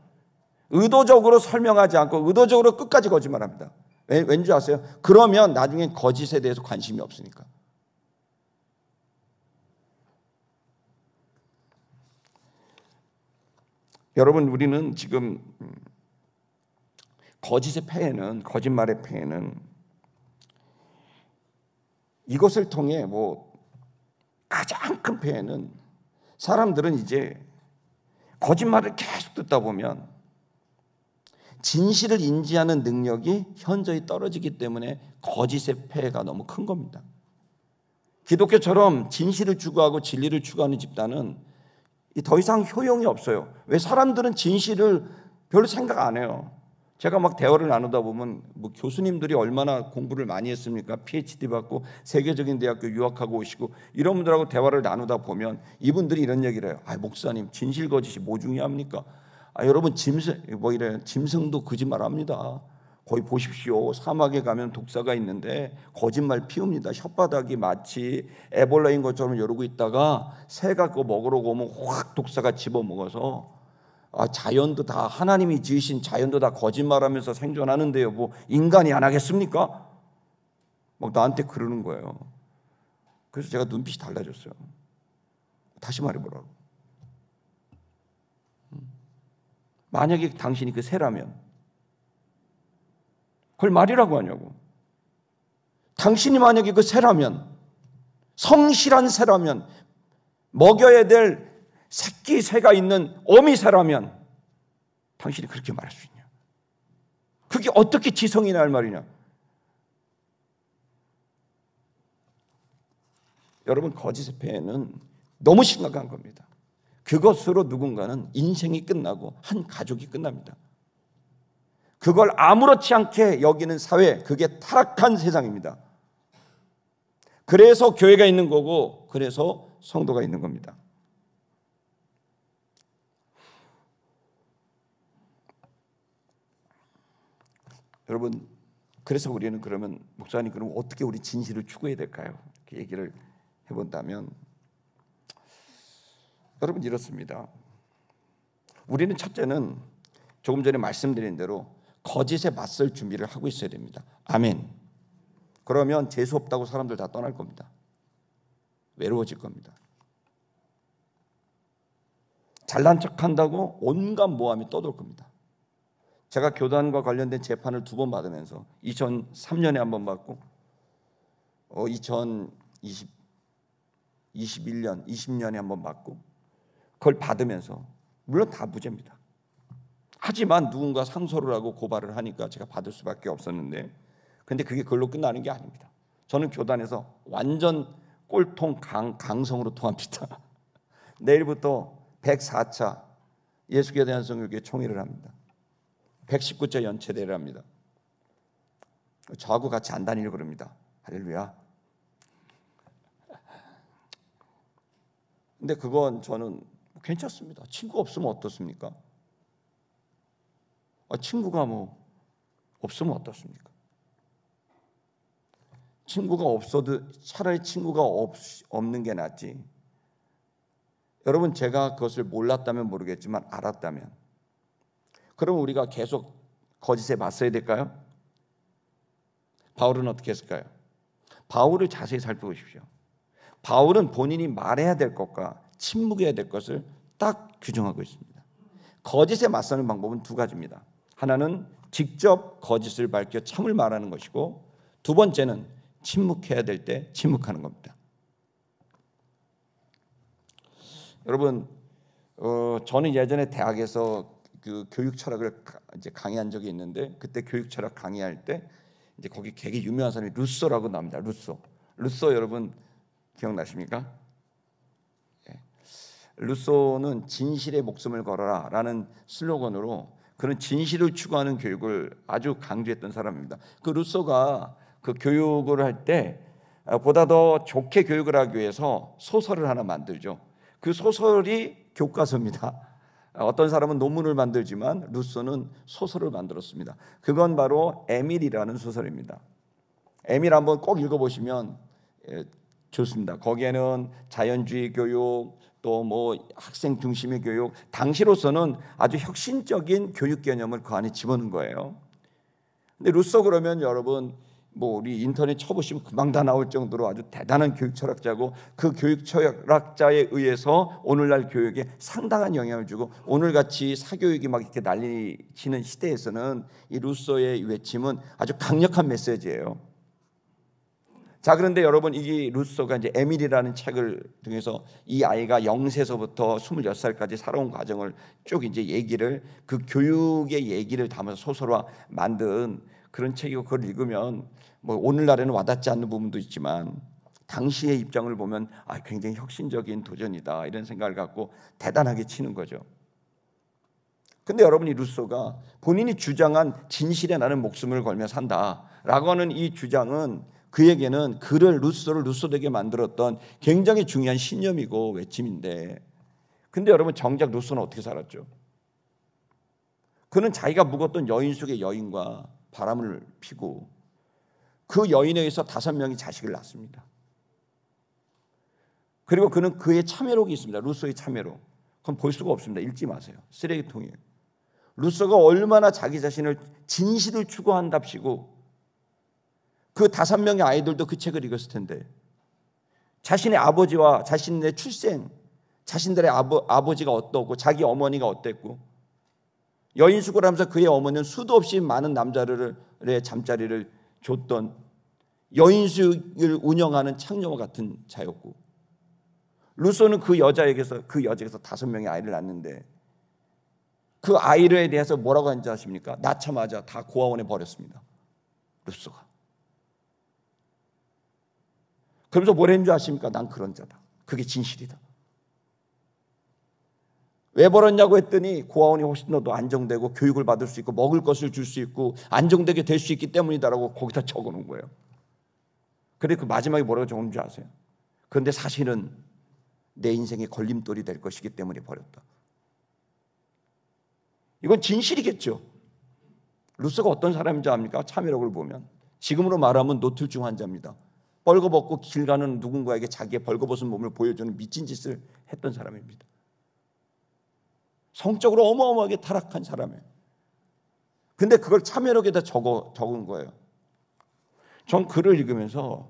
의도적으로 설명하지 않고 의도적으로 끝까지 거짓말합니다. 왠지 아세요? 그러면 나중에 거짓에 대해서 관심이 없으니까. 여러분, 우리는 지금 거짓의 폐해는, 거짓말의 폐해는 이것을 통해 가장 큰 폐해는, 사람들은 이제 거짓말을 계속 듣다 보면 진실을 인지하는 능력이 현저히 떨어지기 때문에 거짓의 폐해가 너무 큰 겁니다. 기독교처럼 진실을 추구하고 진리를 추구하는 집단은 더 이상 효용이 없어요. 왜? 사람들은 진실을 별로 생각 안 해요. 제가 막 대화를 나누다 보면 교수님들이 얼마나 공부를 많이 했습니까? PhD 받고 세계적인 대학교 유학하고 오시고 이런 분들하고 대화를 나누다 보면 이분들이 이런 얘기를 해요. 목사님, 진실 거짓이 뭐 중요합니까? 여러분, 짐승도 거짓말합니다. 거기 보십시오. 사막에 가면 독사가 있는데 거짓말 피웁니다. 혓바닥이 마치 에볼라인 것처럼 이러고 있다가 새가 그거 먹으러 오면 확 독사가 집어먹어서 자연도 다, 하나님이 지으신 자연도 다 거짓말하면서 생존하는데요. 인간이 안 하겠습니까? 막 나한테 그러는 거예요. 그래서 제가 눈빛이 달라졌어요. 다시 말해보라고. 만약에 당신이 그 새라면 그걸 말이라고 하냐고. 당신이 만약에 그 새라면, 성실한 새라면, 먹여야 될 새끼 새가 있는 어미 새라면 당신이 그렇게 말할 수 있냐? 그게 어떻게 지성이나 할 말이냐? 여러분, 거짓의 폐해는 너무 심각한 겁니다. 그것으로 누군가는 인생이 끝나고 한 가족이 끝납니다. 그걸 아무렇지 않게 여기는 사회, 그게 타락한 세상입니다. 그래서 교회가 있는 거고, 그래서 성도가 있는 겁니다. 여러분, 그래서 우리는 그러면 목사님, 그럼 어떻게 우리 진실을 추구해야 될까요? 이렇게 얘기를 해본다면, 여러분, 이렇습니다. 우리는 첫째는 조금 전에 말씀드린 대로 거짓에 맞설 준비를 하고 있어야 됩니다. 아멘. 그러면 재수 없다고 사람들 다 떠날 겁니다. 외로워질 겁니다. 잘난 척한다고 온갖 모함이 떠돌 겁니다. 제가 교단과 관련된 재판을 2번 받으면서 2003년에 한 번 받고 2021년, 20년에 한 번 받고, 그걸 받으면서 물론 다 무죄입니다. 하지만 누군가 상소를 하고 고발을 하니까 제가 받을 수밖에 없었는데, 근데 그게 그걸로 끝나는 게 아닙니다. 저는 교단에서 완전 꼴통 강성으로 통합니다. 내일부터 104차 예수교회 대한성교회 총회를 합니다. 119차 연체대회를 합니다. 저하고 같이 안 다니려고 그럽니다. 할렐루야. 근데 그건 저는 괜찮습니다. 친구 없으면 어떻습니까? 친구가 없으면 어떻습니까? 친구가 없어도 차라리 친구가 없는 게 낫지. 여러분, 제가 그것을 몰랐다면 모르겠지만 알았다면, 그럼 우리가 계속 거짓에 맞서야 될까요? 바울은 어떻게 했을까요? 바울을 자세히 살펴보십시오. 바울은 본인이 말해야 될 것과 침묵해야 될 것을 딱 규정하고 있습니다. 거짓에 맞서는 방법은 2가지입니다. 하나는 직접 거짓을 밝혀 참을 말하는 것이고, 2번째는 침묵해야 될 때 침묵하는 겁니다. 여러분, 저는 예전에 대학에서 그 교육 철학을 이제 강의한 적이 있는데, 그때 교육 철학 강의할 때 이제 거기 되게 유명한 사람이 루소라고 나옵니다. 루소 여러분 기억나십니까? 예. 루소는 진실에 목숨을 걸어라라는 슬로건으로 그런 진실을 추구하는 교육을 아주 강조했던 사람입니다. 그 루소가 그 교육을 할 때 보다 더 좋게 교육을 하기 위해서 소설을 하나 만들죠. 그 소설이 교과서입니다. 어떤 사람은 논문을 만들지만 루소는 소설을 만들었습니다. 그건 바로 에밀이라는 소설입니다. 에밀 한번 꼭 읽어보시면 좋습니다. 거기에는 자연주의 교육, 또 뭐 학생 중심의 교육, 당시로서는 아주 혁신적인 교육 개념을 그 안에 집어넣은 거예요. 근데 루소 그러면 여러분 뭐 우리 인터넷 쳐보시면 금방 다 나올 정도로 아주 대단한 교육 철학자고, 그 교육 철학자에 의해서 오늘날 교육에 상당한 영향을 주고, 오늘같이 사교육이 막 이렇게 난리치는 시대에서는 이 루소의 외침은 아주 강력한 메시지예요. 자, 그런데 여러분, 이 루소가 이제 에밀이라는 책을 통해서 이 아이가 0세서부터 26살까지 살아온 과정을 쭉 이제 얘기를, 그 교육의 얘기를 담아서 소설화 만든 그런 책이고, 그걸 읽으면 뭐 오늘날에는 와닿지 않는 부분도 있지만 당시의 입장을 보면 굉장히 혁신적인 도전이다 이런 생각을 갖고 대단하게 치는 거죠. 근데 여러분, 이 루소가 본인이 주장한 진실에 나는 목숨을 걸며 산다라고 하는 이 주장은 그에게는 그를 루소를 루소되게 만들었던 굉장히 중요한 신념이고 외침인데, 근데 여러분 정작 루소는 어떻게 살았죠? 그는 자기가 묵었던 여인 속의 여인과 바람을 피고 그 여인에 의해서 5명이 자식을 낳습니다. 그리고 그는 그의 참회록이 있습니다. 루소의 참회록. 그건 볼 수가 없습니다. 읽지 마세요. 쓰레기통이에요. 루소가 얼마나 자기 자신을 진실을 추구한답시고, 그 5명의 아이들도 그 책을 읽었을 텐데 자신의 아버지와 자신의 출생, 자신들의 아버지가 어떻고 자기 어머니가 어땠고, 여인숙을 하면서 그의 어머니는 수도 없이 많은 남자들의 잠자리를 줬던 여인숙을 운영하는 창녀와 같은 자였고, 루소는 그 여자에게서 5명의 아이를 낳는데 그 아이에 대해서 뭐라고 하는지 아십니까? 낳자마자 다 고아원에 버렸습니다. 루소가. 그러면서 뭘 했는지 아십니까? 난 그런 자다. 그게 진실이다. 왜 버렸냐고 했더니 고아원이 훨씬 더 안정되고 교육을 받을 수 있고 먹을 것을 줄 수 있고 안정되게 될 수 있기 때문이다라고 거기다 적어놓은 거예요. 그런데 그 마지막에 뭐라고 적은 줄 아세요? 그런데 사실은 내 인생의 걸림돌이 될 것이기 때문에 버렸다. 이건 진실이겠죠. 루소가 어떤 사람인지 압니까? 참회록을 보면 지금으로 말하면 노출증 환자입니다. 벌거벗고 길 가는 누군가에게 자기의 벌거벗은 몸을 보여주는 미친 짓을 했던 사람입니다. 성적으로 어마어마하게 타락한 사람이에요. 근데 그걸 참회록에다 적은 거예요. 전 글을 읽으면서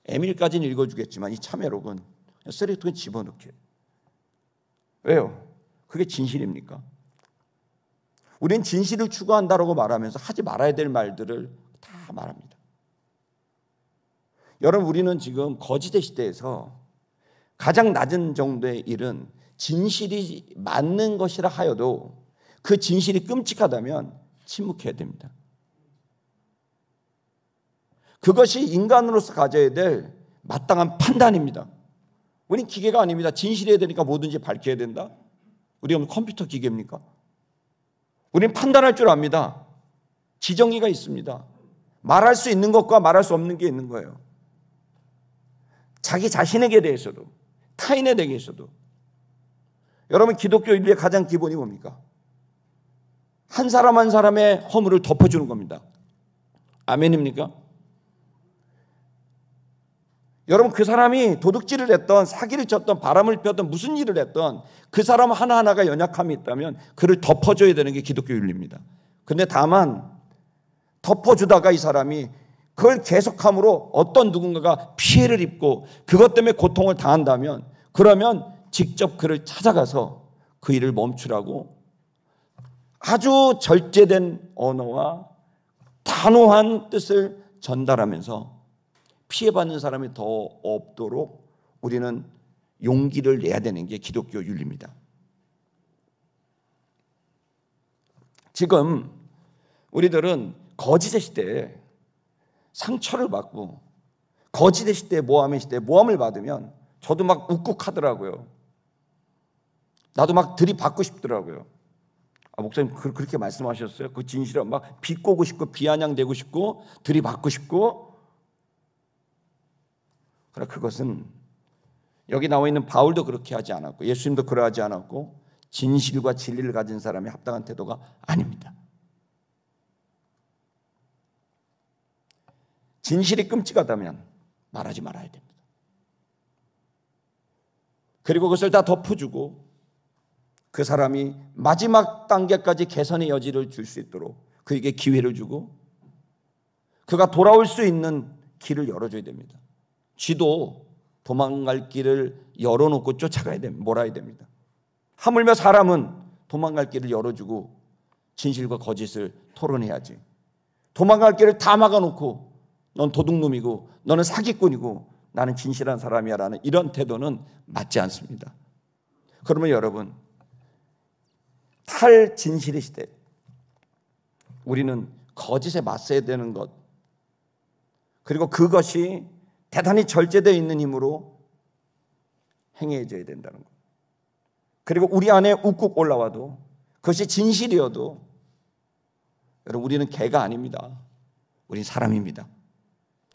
에밀까지는 읽어주겠지만 이 참회록은 쓰레기통에 집어넣게. 왜요? 그게 진실입니까? 우린 진실을 추구한다라고 말하면서 하지 말아야 될 말들을 다 말합니다. 여러분, 우리는 지금 거짓의 시대에서 가장 낮은 정도의 일은 진실이 맞는 것이라 하여도 그 진실이 끔찍하다면 침묵해야 됩니다. 그것이 인간으로서 가져야 될 마땅한 판단입니다. 우린 기계가 아닙니다. 진실해야 되니까 뭐든지 밝혀야 된다. 우리가 컴퓨터 기계입니까? 우린 판단할 줄 압니다. 지정의가 있습니다. 말할 수 있는 것과 말할 수 없는 게 있는 거예요. 자기 자신에게 대해서도 타인에 대해서도. 여러분, 기독교 윤리의 가장 기본이 뭡니까? 한 사람 한 사람의 허물을 덮어주는 겁니다. 아멘입니까? 여러분, 그 사람이 도둑질을 했던, 사기를 쳤던, 바람을 피웠던, 무슨 일을 했던 그 사람 하나하나가 연약함이 있다면 그를 덮어줘야 되는 게 기독교 윤리입니다. 근데 다만 덮어주다가 이 사람이 그걸 계속함으로 어떤 누군가가 피해를 입고 그것 때문에 고통을 당한다면, 그러면 직접 그를 찾아가서 그 일을 멈추라고 아주 절제된 언어와 단호한 뜻을 전달하면서 피해받는 사람이 더 없도록 우리는 용기를 내야 되는 게 기독교 윤리입니다. 지금 우리들은 거짓의 시대에 상처를 받고 거짓의 시대에 모함의 시대에 모함을 받으면 저도 막 욱욱하더라고요. 나도 막 들이받고 싶더라고요. 목사님 그렇게 말씀하셨어요? 그 진실을 막 비꼬고 싶고 비아냥대고 싶고 들이받고 싶고. 그러나 그것은 여기 나와 있는 바울도 그렇게 하지 않았고 예수님도 그러하지 않았고 진실과 진리를 가진 사람이 합당한 태도가 아닙니다. 진실이 끔찍하다면 말하지 말아야 됩니다. 그리고 그것을 다 덮어주고 그 사람이 마지막 단계까지 개선의 여지를 줄 수 있도록 그에게 기회를 주고 그가 돌아올 수 있는 길을 열어줘야 됩니다. 쥐도 도망갈 길을 열어놓고 쫓아가야 됩니다. 몰아야 됩니다. 하물며 사람은 도망갈 길을 열어주고 진실과 거짓을 토론해야지. 도망갈 길을 다 막아놓고 넌 도둑놈이고 너는 사기꾼이고 나는 진실한 사람이야 라는 이런 태도는 맞지 않습니다. 그러면 여러분, 탈진실의 시대, 우리는 거짓에 맞서야 되는 것, 그리고 그것이 대단히 절제되어 있는 힘으로 행해져야 된다는 것. 그리고 우리 안에 욱욱 올라와도 그것이 진실이어도 여러분, 우리는 개가 아닙니다. 우린 사람입니다.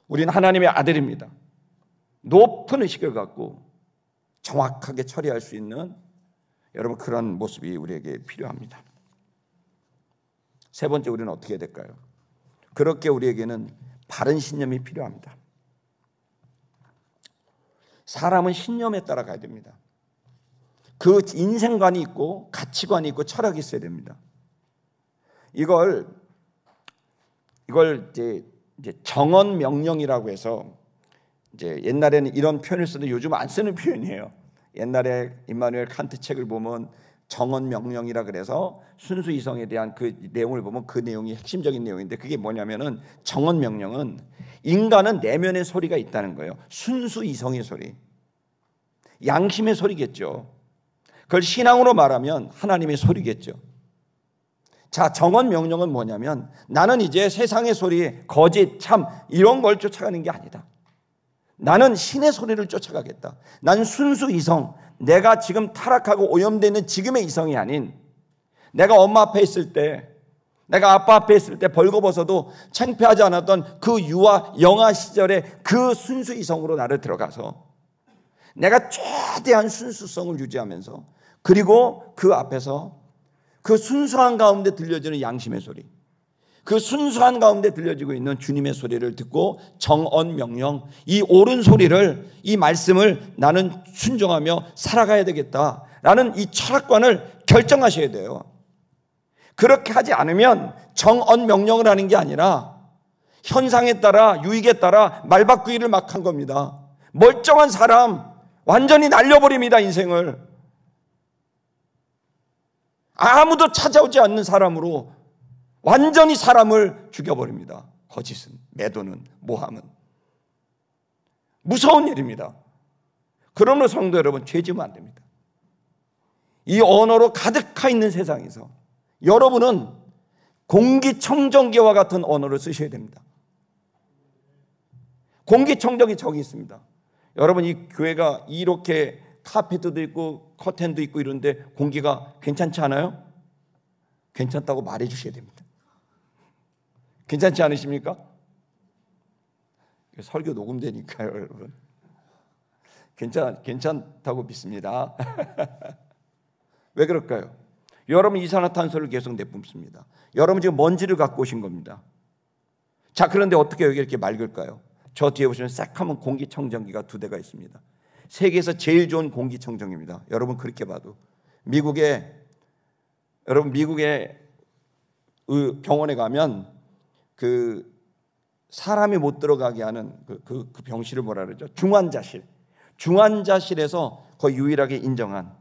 우리는 하나님의 아들입니다. 높은 의식을 갖고 정확하게 처리할 수 있는 여러분 그런 모습이 우리에게 필요합니다. 세 번째, 우리는 어떻게 해야 될까요? 그렇게 우리에게는 바른 신념이 필요합니다. 사람은 신념에 따라 가야 됩니다. 그 인생관이 있고 가치관이 있고 철학이 있어야 됩니다. 이걸 이제 정언 명령이라고 해서 이제 옛날에는 이런 표현을 쓰는데 요즘 안 쓰는 표현이에요. 옛날에 임마누엘 칸트 책을 보면 정언 명령이라 그래서 순수 이성에 대한 그 내용을 보면 그 내용이 핵심적인 내용인데, 그게 뭐냐면은 정언 명령은 인간은 내면의 소리가 있다는 거예요. 순수 이성의 소리, 양심의 소리겠죠. 그걸 신앙으로 말하면 하나님의 소리겠죠. 자, 정언 명령은 뭐냐면 나는 이제 세상의 소리, 거짓, 참 이런 걸 쫓아가는 게 아니다. 나는 신의 소리를 쫓아가겠다. 난 순수 이성, 내가 지금 타락하고 오염되어 있는 지금의 이성이 아닌, 내가 엄마 앞에 있을 때, 내가 아빠 앞에 있을 때 벌거벗어도 창피하지 않았던 그 유아 영아 시절의 그 순수 이성으로 나를 들어가서 내가 최대한 순수성을 유지하면서, 그리고 그 앞에서 그 순수한 가운데 들려지는 양심의 소리, 그 순수한 가운데 들려지고 있는 주님의 소리를 듣고 정언 명령, 이 옳은 소리를, 이 말씀을 나는 순종하며 살아가야 되겠다라는 이 철학관을 결정하셔야 돼요. 그렇게 하지 않으면 정언 명령을 하는 게 아니라 현상에 따라, 유익에 따라 말 바꾸기를 막 한 겁니다. 멀쩡한 사람 완전히 날려버립니다. 인생을 아무도 찾아오지 않는 사람으로 완전히 사람을 죽여버립니다. 거짓은, 매도는, 모함은 무서운 일입니다. 그러므로 성도 여러분, 죄 지으면 안 됩니다. 이 언어로 가득하 있는 세상에서 여러분은 공기청정기와 같은 언어를 쓰셔야 됩니다. 공기청정기 저기 있습니다. 여러분, 이 교회가 이렇게 카페트도 있고 커튼도 있고 이런데 공기가 괜찮지 않아요? 괜찮다고 말해 주셔야 됩니다. 괜찮지 않으십니까? 설교 녹음되니까요, 여러분. 괜찮다고 믿습니다. 왜 그럴까요? 여러분 이산화탄소를 계속 내뿜습니다. 여러분 지금 먼지를 갖고 오신 겁니다. 자, 그런데 어떻게 여기 이렇게 맑을까요? 저 뒤에 보시면 새카만 공기청정기가 2대가 있습니다. 세계에서 제일 좋은 공기청정기입니다. 여러분 그렇게 봐도 미국의 병원에 가면 그 사람이 못 들어가게 하는 그 병실을 뭐라 그러죠? 중환자실에서 거의 유일하게 인정한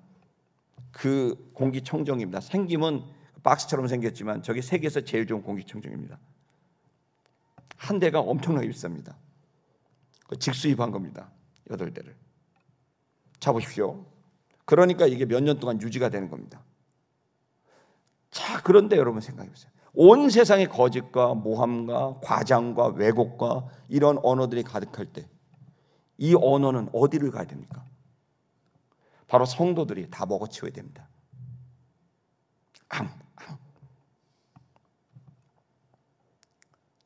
그 공기청정기입니다. 생김은 박스처럼 생겼지만 저게 세계에서 제일 좋은 공기청정기입니다. 한 대가 엄청나게 비쌉니다. 직수입한 겁니다. 8대를. 자 보십시오. 그러니까 이게 몇 년 동안 유지가 되는 겁니다. 자, 그런데 여러분 생각해 보세요. 온 세상에 거짓과 모함과 과장과 왜곡과 이런 언어들이 가득할 때 이 언어는 어디를 가야 됩니까? 바로 성도들이 다 먹어치워야 됩니다.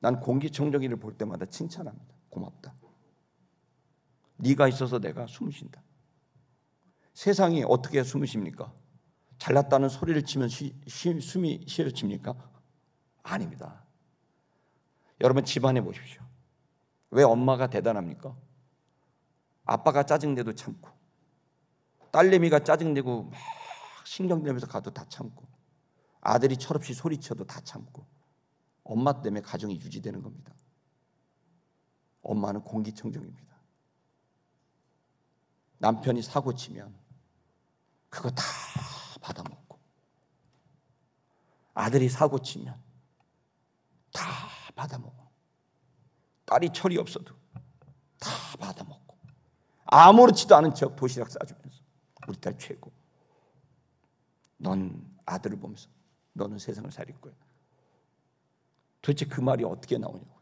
난 공기청정기를 볼 때마다 칭찬합니다. 고맙다. 네가 있어서 내가 숨을 쉰다. 세상이 어떻게 숨을 쉽니까? 잘났다는 소리를 치면 숨이 쉬어집니까? 아닙니다. 여러분 집안에 보십시오. 왜 엄마가 대단합니까? 아빠가 짜증내도 참고, 딸내미가 짜증내고 막 신경내면서 가도 다 참고, 아들이 철없이 소리쳐도 다 참고, 엄마 때문에 가정이 유지되는 겁니다. 엄마는 공기청정입니다. 남편이 사고 치면 그거 다 받아먹고, 아들이 사고 치면 다 받아먹어. 딸이 철이 없어도 다 받아먹고, 아무렇지도 않은 척 도시락 싸주면서 우리 딸 최고. 넌 아들을 보면서 너는 세상을 살릴 거야. 도대체 그 말이 어떻게 나오냐고요.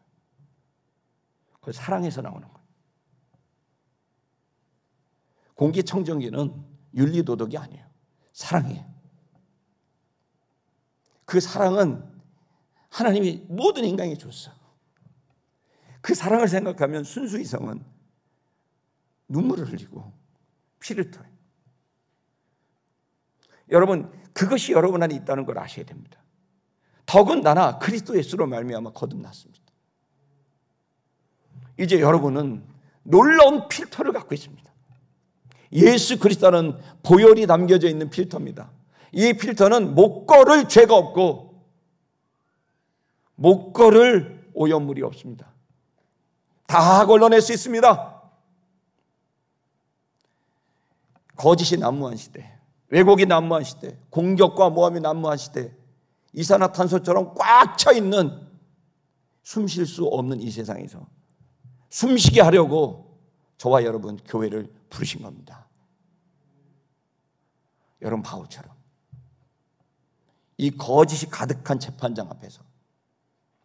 그걸 사랑해서 나오는 거예요. 공기청정기는 윤리도덕이 아니에요. 사랑이에요. 그 사랑은 하나님이 모든 인간에게 줬어. 그 사랑을 생각하면 순수 이성은 눈물을 흘리고 피를 토해요. 여러분, 그것이 여러분 안에 있다는 걸 아셔야 됩니다. 더군다나 그리스도 예수로 말미암아 거듭났습니다. 이제 여러분은 놀라운 필터를 갖고 있습니다. 예수 그리스도는 보혈이 담겨져 있는 필터입니다. 이 필터는 못 걸을 죄가 없고 못 걸을 오염물이 없습니다. 다 걸러낼 수 있습니다. 거짓이 난무한 시대, 왜곡이 난무한 시대, 공격과 모함이 난무한 시대, 이산화탄소처럼 꽉 차 있는 숨 쉴 수 없는 이 세상에서 숨쉬게 하려고 저와 여러분 교회를 부르신 겁니다. 여러분 바울처럼 이 거짓이 가득한 재판장 앞에서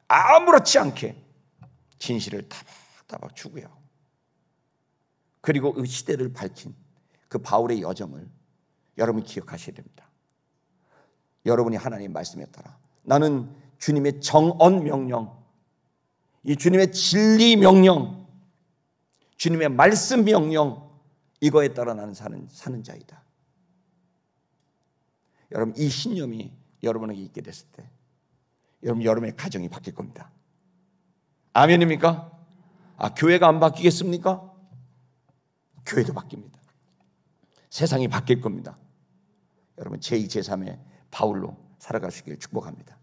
아무렇지 않게 진실을 타박타박 추구하고, 그리고 그 시대를 밝힌 그 바울의 여정을 여러분이 기억하셔야 됩니다. 여러분이 하나님의 말씀에 따라 나는 주님의 정언 명령, 이 주님의 진리 명령, 주님의 말씀 명령, 이거에 따라 나는 사는 자이다. 여러분 이 신념이 여러분에게 있게 됐을 때 여러분의 가정이 바뀔 겁니다. 아멘입니까? 교회가 안 바뀌겠습니까? 교회도 바뀝니다. 세상이 바뀔 겁니다. 여러분 제2, 제3의 바울로 살아가시길 축복합니다.